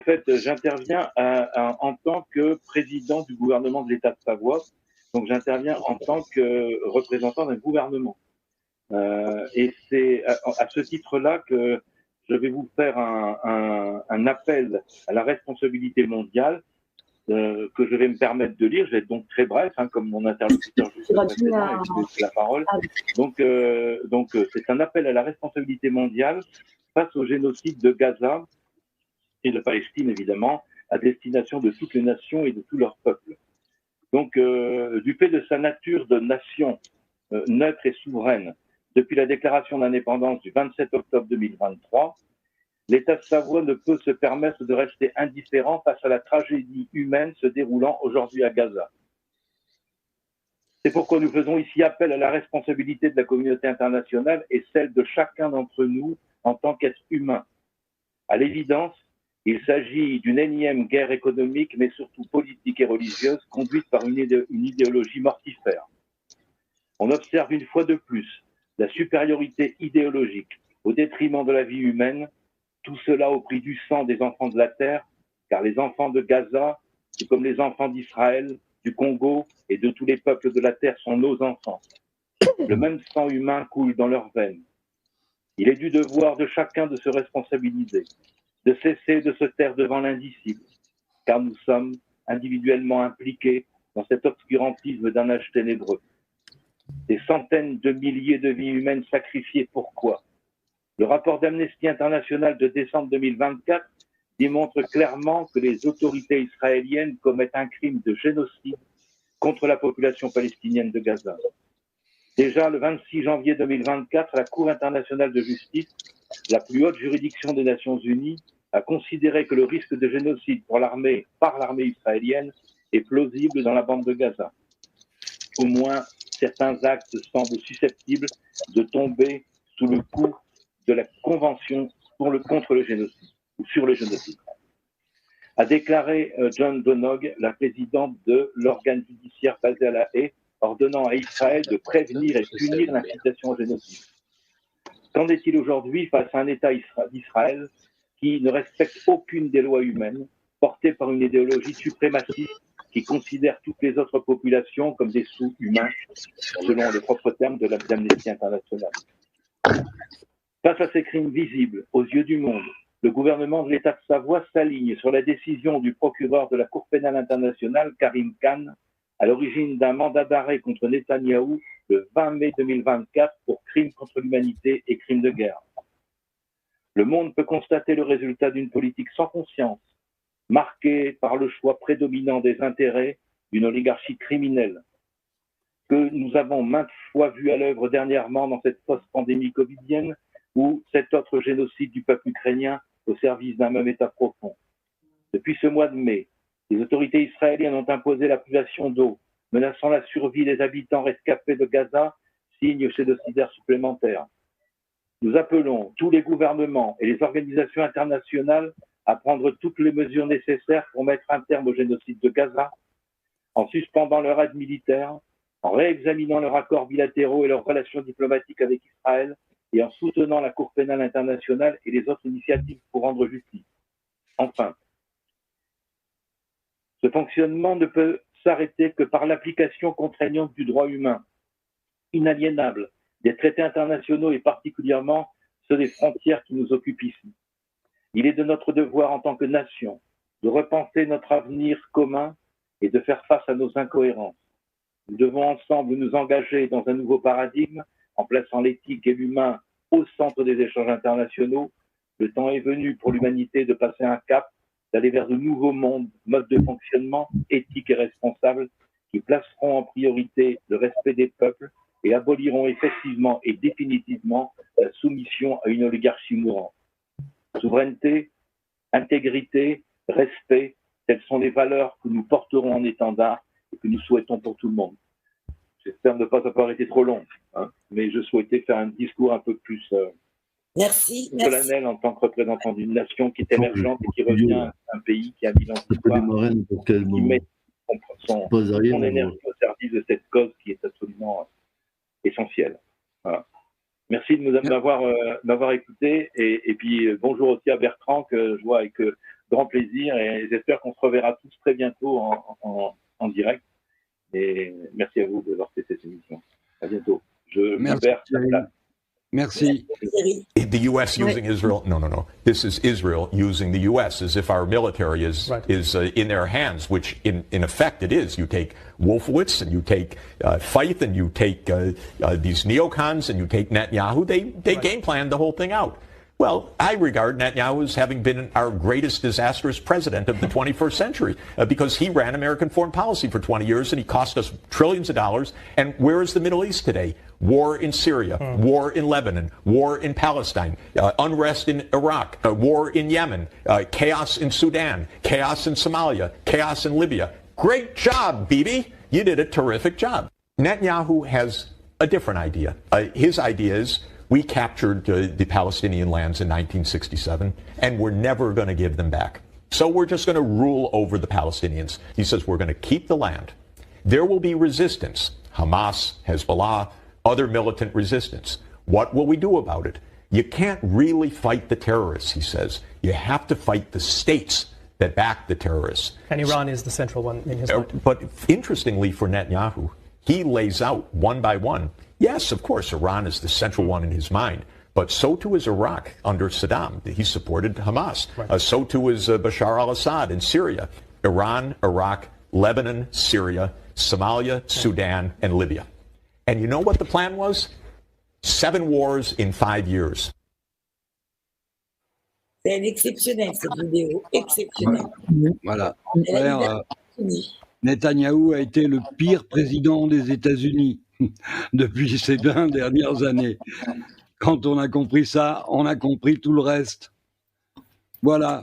En fait, j'interviens en tant que président du gouvernement de l'État de Savoie. Donc, j'interviens en tant que représentant d'un gouvernement. Et c'est à ce titre-là que je vais vous faire un appel à la responsabilité mondiale que je vais me permettre de lire. Je vais être donc très bref, comme mon interlocuteur juste précédent, et je laisse la parole. Donc, c'est un appel à la responsabilité mondiale face au génocide de Gaza et de Palestine, évidemment, à destination de toutes les nations et de tous leurs peuples. Donc, du fait de sa nature de nation neutre et souveraine, depuis la déclaration d'indépendance du 27 octobre 2023, l'État de Savoie ne peut se permettre de rester indifférent face à la tragédie humaine se déroulant aujourd'hui à Gaza. C'est pourquoi nous faisons ici appel à la responsabilité de la communauté internationale et celle de chacun d'entre nous en tant qu'être humain. À l'évidence, il s'agit d'une énième guerre économique, mais surtout politique et religieuse, conduite par une idéologie mortifère. On observe une fois de plus la supériorité idéologique au détriment de la vie humaine, tout cela au prix du sang des enfants de la terre, car les enfants de Gaza, tout comme les enfants d'Israël, du Congo et de tous les peuples de la terre sont nos enfants. Le même sang humain coule dans leurs veines. Il est du devoir de chacun de se responsabiliser, de cesser de se taire devant l'indicible, car nous sommes individuellement impliqués dans cet obscurantisme d'un âge ténébreux. Des centaines de milliers de vies humaines sacrifiées, pourquoi ? Le rapport d'Amnesty International de décembre 2024 démontre clairement que les autorités israéliennes commettent un crime de génocide contre la population palestinienne de Gaza. Déjà le 26 janvier 2024, la Cour internationale de justice, la plus haute juridiction des Nations Unies, a considéré que le risque de génocide par l'armée israélienne est plausible dans la bande de Gaza. Au moins, certains actes semblent susceptibles de tomber sous le coup de la Convention contre le génocide, ou sur le génocide. A déclaré John Donog, la présidente de l'organe judiciaire basé à La Haye, ordonnant à Israël de prévenir et punir l'incitation au génocide. Qu'en est-il aujourd'hui face à un État d'Israël qui ne respecte aucune des lois humaines, portée par une idéologie suprémaciste qui considère toutes les autres populations comme des sous-humains, selon les propres termes de l'Amnesty International. Face à ces crimes visibles aux yeux du monde, le gouvernement de l'État de Savoie s'aligne sur la décision du procureur de la Cour pénale internationale, Karim Khan, à l'origine d'un mandat d'arrêt contre Netanyahou le 20 mai 2024 pour crimes contre l'humanité et crimes de guerre. Le monde peut constater le résultat d'une politique sans conscience, marquée par le choix prédominant des intérêts d'une oligarchie criminelle, que nous avons maintes fois vu à l'œuvre dernièrement dans cette fausse pandémie covidienne ou cet autre génocide du peuple ukrainien au service d'un même État profond. Depuis ce mois de mai, les autorités israéliennes ont imposé la privation d'eau, menaçant la survie des habitants rescapés de Gaza, signe génocidaire supplémentaire. Nous appelons tous les gouvernements et les organisations internationales à prendre toutes les mesures nécessaires pour mettre un terme au génocide de Gaza, en suspendant leur aide militaire, en réexaminant leurs accords bilatéraux et leurs relations diplomatiques avec Israël, et en soutenant la Cour pénale internationale et les autres initiatives pour rendre justice. Enfin, ce fonctionnement ne peut s'arrêter que par l'application contraignante du droit humain, inaliénable, des traités internationaux et particulièrement ceux des frontières qui nous occupent ici. Il est de notre devoir en tant que nation de repenser notre avenir commun et de faire face à nos incohérences. Nous devons ensemble nous engager dans un nouveau paradigme en plaçant l'éthique et l'humain au centre des échanges internationaux. Le temps est venu pour l'humanité de passer un cap, d'aller vers de nouveaux modes de fonctionnement éthiques et responsables qui placeront en priorité le respect des peuples et aboliront effectivement et définitivement la soumission à une oligarchie mourante. Souveraineté, intégrité, respect, telles sont les valeurs que nous porterons en étendard et que nous souhaitons pour tout le monde. J'espère ne pas avoir été trop long, mais je souhaitais faire un discours un peu plus solennel en tant que représentant d'une nation qui est émergente et qui revient à un pays qui a mis l'histoire, qui met son énergie au service de cette cause qui est absolument essentielle. Voilà. Merci de m'avoir écouté et puis bonjour aussi à Bertrand que je vois avec grand plaisir et j'espère qu'on se reverra tous très bientôt en direct. Et merci à vous d'avoir fait cette émission. À bientôt. Je libère la place. Merci. The U.S. using Israel? No. This is Israel using the U.S. as if our military is in their hands, which in effect it is. You take Wolfowitz and you take Feith and you take these neocons and you take Netanyahu. They game planned the whole thing out. Well, I regard Netanyahu as having been our greatest disastrous president of the 21st century because he ran American foreign policy for 20 years and he cost us trillions of dollars. And where is the Middle East today? War in Syria, war in Lebanon, war in Palestine, unrest in Iraq, war in Yemen, chaos in Sudan, chaos in Somalia, chaos in Libya. Great job, Bibi. You did a terrific job. Netanyahu has a different idea. His idea is we captured the Palestinian lands in 1967, and we're never going to give them back. So we're just going to rule over the Palestinians. He says we're going to keep the land. There will be resistance. Hamas, Hezbollah, other militant resistance. What will we do about it? You can't really fight the terrorists, he says. You have to fight the states that back the terrorists. And Iran is the central one in his mind. But interestingly for Netanyahu, he lays out one by one. Yes, of course, Iran is the central one in his mind, but so too is Iraq under Saddam. He supported Hamas. Right. So too is Bashar al-Assad in Syria. Iran, Iraq, Lebanon, Syria, Somalia, Sudan, and Libya. And you know what the plan was? 7 wars in 5 years. C'est exceptionnel, cette vidéo. Exceptionnel. Voilà. Netanyahou a été le pire président des États-Unis depuis ces 20 dernières années. Quand on a compris ça, on a compris tout le reste. Voilà.